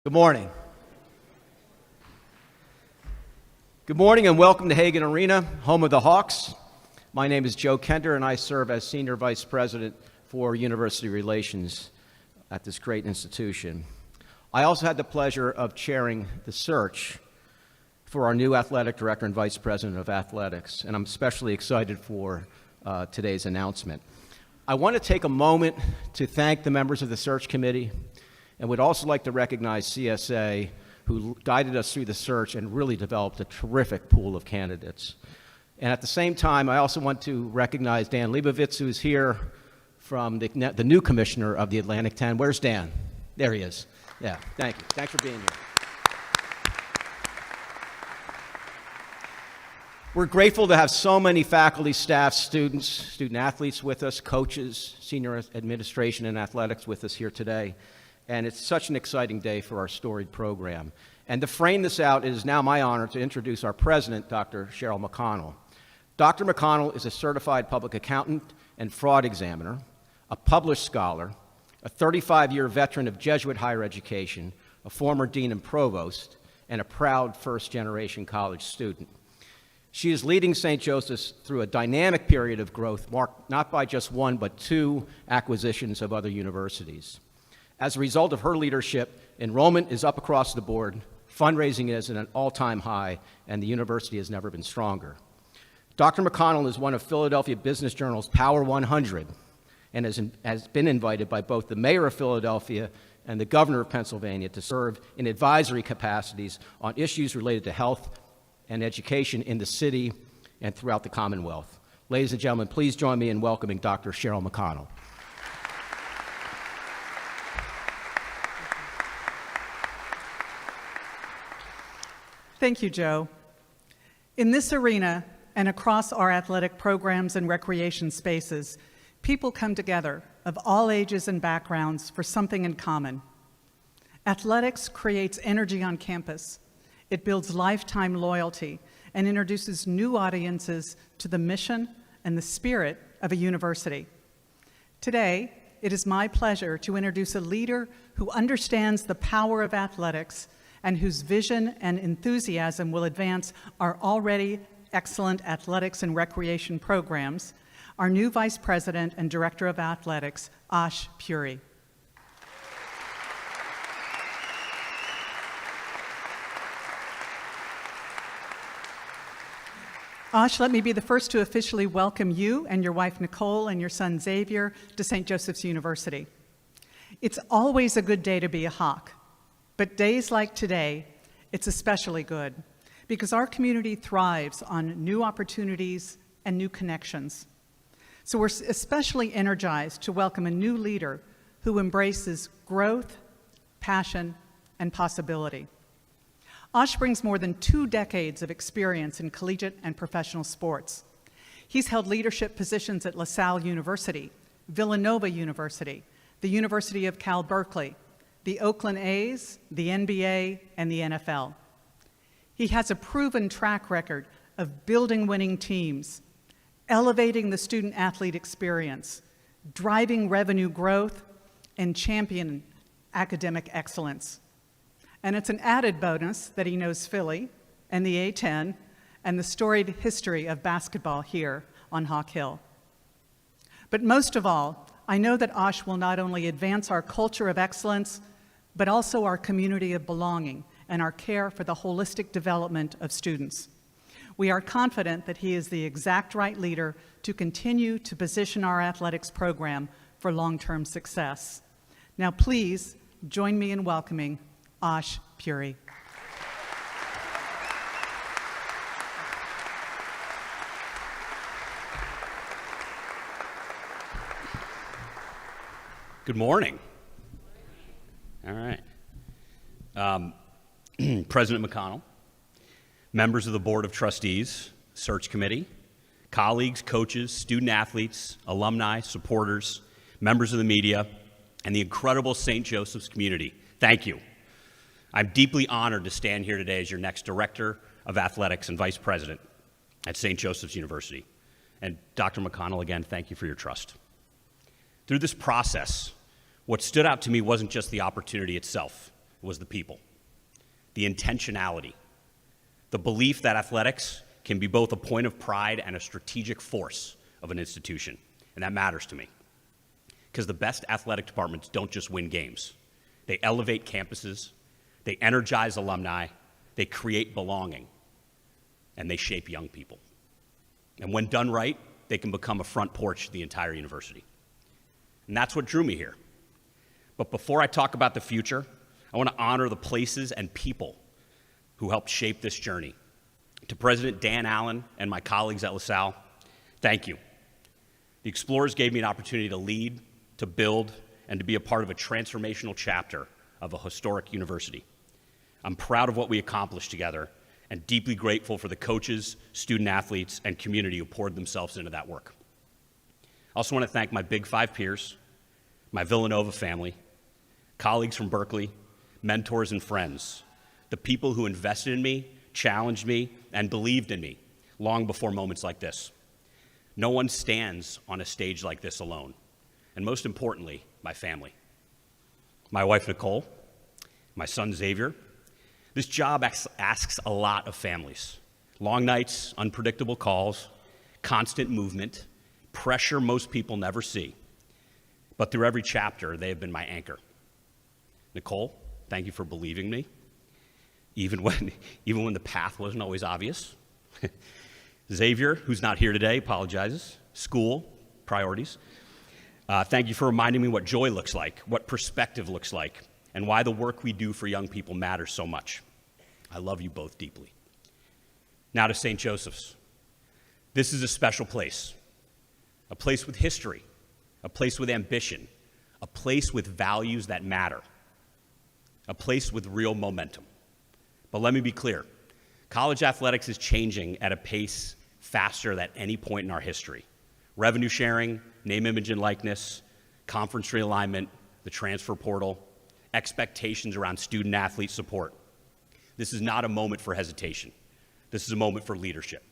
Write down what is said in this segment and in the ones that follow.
Good morning. Good morning and welcome to Hagan Arena, home of the Hawks. My name is Joe Kender and I serve as Senior Vice President for University Relations at this great institution. I also had the pleasure of chairing the search for our new Athletic Director and Vice President of Athletics, and I'm especially excited for today's announcement. I want to take a moment to thank the members of the search committee and would also like to recognize CSA, who guided us through the search and really developed a terrific pool of candidates. And at the same time, I also want to recognize Dan Leibovitz, who's here from the new commissioner of the Atlantic 10. Where's Dan? There he is. Yeah, thank you. Thanks for being here. We're grateful to have so many faculty, staff, students, student athletes with us, coaches, senior administration, and athletics with us here today. And it's such an exciting day for our storied program. And to frame this out, it is now my honor to introduce our president, Dr. Cheryl McConnell. Dr. McConnell is a certified public accountant and fraud examiner, a published scholar, a 35-year veteran of Jesuit higher education, a former dean and provost, and a proud first-generation college student. She is leading St. Joseph's through a dynamic period of growth marked not by just one, but two acquisitions of other universities. As a result of her leadership, enrollment is up across the board, fundraising is at an all-time high, and the university has never been stronger. Dr. McConnell is one of Philadelphia Business Journal's Power 100 and has been invited by both the mayor of Philadelphia and the governor of Pennsylvania to serve in advisory capacities on issues related to health and education in the city and throughout the Commonwealth. Ladies and gentlemen, please join me in welcoming Dr. Cheryl McConnell. Thank you, Joe. In this arena and across our athletic programs and recreation spaces, people come together of all ages and backgrounds for something in common. Athletics creates energy on campus. It builds lifetime loyalty and introduces new audiences to the mission and the spirit of a university. Today, it is my pleasure to introduce a leader who understands the power of athletics and whose vision and enthusiasm will advance our already excellent athletics and recreation programs, our new Vice President and Director of Athletics, Ashwin Puri. Ash, let me be the first to officially welcome you and your wife Nicole and your son Xavier to St. Joseph's University. It's always a good day to be a Hawk. But days like today, it's especially good because our community thrives on new opportunities and new connections. So we're especially energized to welcome a new leader who embraces growth, passion, and possibility. Ash brings more than 2 decades of experience in collegiate and professional sports. He's held leadership positions at LaSalle University, Villanova University, the University of Cal Berkeley, the Oakland A's, the NBA, and the NFL. He has a proven track record of building winning teams, elevating the student-athlete experience, driving revenue growth, and championing academic excellence. And it's an added bonus that he knows Philly and the A-10 and the storied history of basketball here on Hawk Hill. But most of all, I know that Ash will not only advance our culture of excellence, but also our community of belonging and our care for the holistic development of students. We are confident that he is the exact right leader to continue to position our athletics program for long-term success. Now please join me in welcoming Ashwin Puri. Good morning. All right. President McConnell, members of the Board of Trustees, Search Committee, colleagues, coaches, student athletes, alumni, supporters, members of the media, and the incredible St. Joseph's community, thank you. I'm deeply honored to stand here today as your next Director of Athletics and Vice President at St. Joseph's University. And Dr. McConnell, again, thank you for your trust. Through this process, what stood out to me wasn't just the opportunity itself, was the people, the intentionality, the belief that athletics can be both a point of pride and a strategic force of an institution. And that matters to me, because the best athletic departments don't just win games. They elevate campuses, they energize alumni, they create belonging, and they shape young people. And when done right, they can become a front porch to the entire university. And that's what drew me here. But before I talk about the future, I want to honor the places and people who helped shape this journey. To President Dan Allen and my colleagues at LaSalle, thank you. The Explorers gave me an opportunity to lead, to build, and to be a part of a transformational chapter of a historic university. I'm proud of what we accomplished together and deeply grateful for the coaches, student athletes, and community who poured themselves into that work. I also want to thank my Big Five peers, my Villanova family, colleagues from Berkeley, mentors and friends, the people who invested in me, challenged me, and believed in me long before moments like this. No one stands on a stage like this alone. And most importantly, my family. My wife, Nicole, my son, Xavier. This job asks a lot of families. Long nights, unpredictable calls, constant movement, pressure most people never see. But through every chapter, they have been my anchor. Nicole, thank you for believing me, even when the path wasn't always obvious. Xavier, who's not here today, apologizes. School, priorities. Thank you for reminding me what joy looks like, what perspective looks like, and why the work we do for young people matters so much. I love you both deeply. Now to St. Joseph's. This is a special place, a place with history, a place with ambition, a place with values that matter, a place with real momentum. But let me be clear, college athletics is changing at a pace faster than any point in our history. Revenue sharing, name, image, and likeness, conference realignment, the transfer portal, expectations around student athlete support. This is not a moment for hesitation. This is a moment for leadership.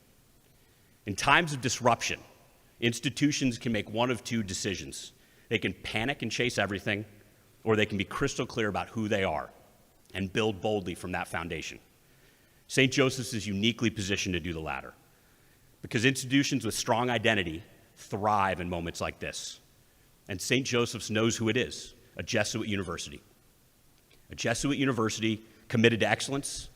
In times of disruption, institutions can make one of two decisions. They can panic and chase everything, or they can be crystal clear about who they are and build boldly from that foundation. St. Joseph's is uniquely positioned to do the latter, because institutions with strong identity thrive in moments like this. And St. Joseph's knows who it is, a Jesuit university. A Jesuit university committed to excellence,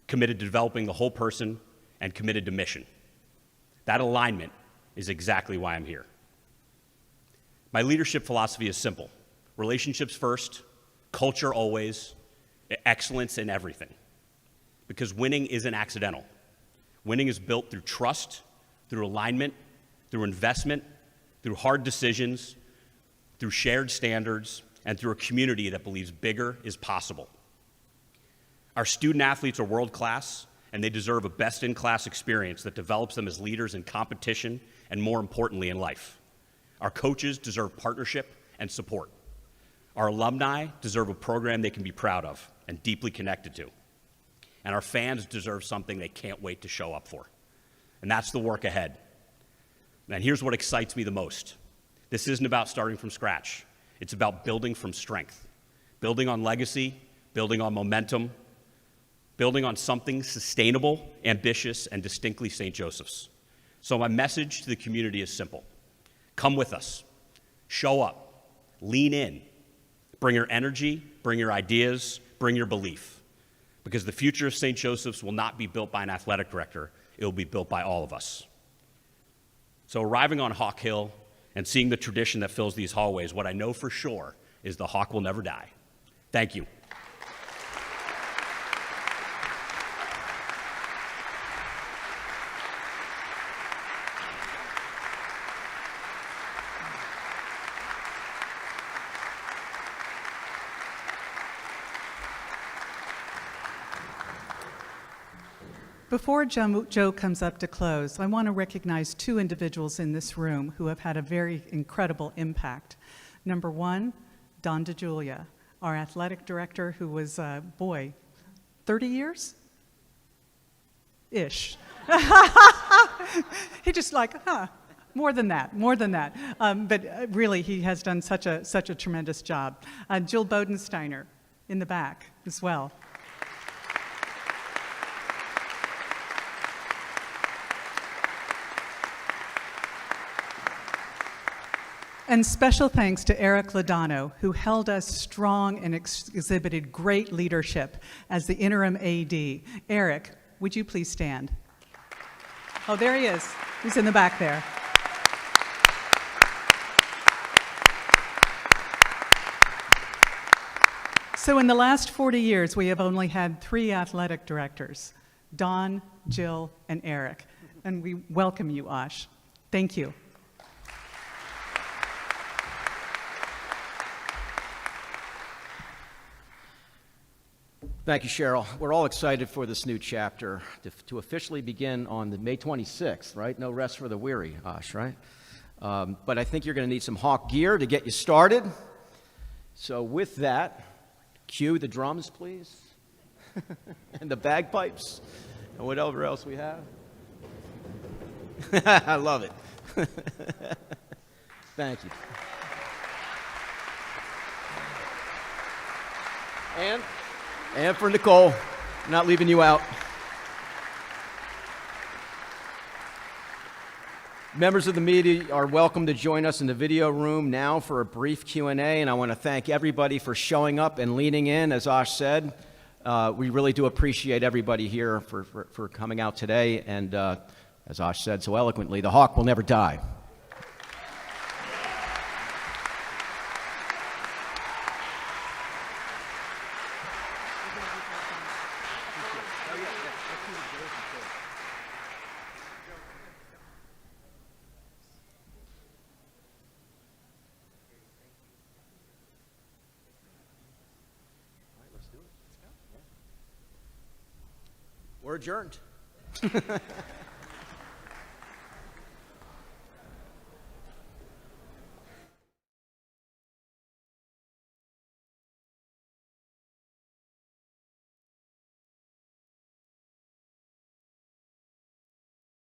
committed to developing the whole person, and committed to mission. That alignment is exactly why I'm here. My leadership philosophy is simple. Relationships first, culture always, excellence in everything. Because winning isn't accidental. Winning is built through trust, through alignment, through investment, through hard decisions, through shared standards, and through a community that believes bigger is possible. Our student athletes are world-class, and they deserve a best-in-class experience that develops them as leaders in competition and, more importantly, in life. Our coaches deserve partnership and support. Our alumni deserve a program they can be proud of and deeply connected to. And our fans deserve something they can't wait to show up for. And that's the work ahead. And here's what excites me the most. This isn't about starting from scratch. It's about building from strength, building on legacy, building on momentum, building on something sustainable, ambitious, and distinctly St. Joseph's. So my message to the community is simple. Come with us. Show up. Lean in. Bring your energy, bring your ideas, bring your belief. Because the future of St. Joseph's will not be built by an athletic director. It will be built by all of us. So arriving on Hawk Hill and seeing the tradition that fills these hallways, what I know for sure is the Hawk will never die. Thank you. Before Joe comes up to close, I want to recognize two individuals in this room who have had a very incredible impact. Number one, Don DeJulia, our athletic director who was, 30 years? Ish. He just more than that. But really, he has done such a tremendous job. Jill Bodensteiner, in the back as well. And special thanks to Eric Ladano, who held us strong and exhibited great leadership as the interim AD. Eric, would you please stand? Oh, there he is. He's in the back there. So in the last 40 years, we have only had 3 athletic directors, Don, Jill, and Eric. And we welcome you, Ash. Thank you. Thank you, Cheryl. We're all excited for this new chapter to officially begin on the May 26th, right? No rest for the weary, Ash, right? But I think you're going to need some Hawk gear to get you started. So with that, cue the drums, please, and the bagpipes, and whatever else we have. I love it. Thank you. And for Nicole, not leaving you out. Members of the media are welcome to join us in the video room now for a brief Q&A, and I want to thank everybody for showing up and leaning in, as Ash said. We really do appreciate everybody here for coming out today, and as Ash said so eloquently, the Hawk will never die. We're adjourned.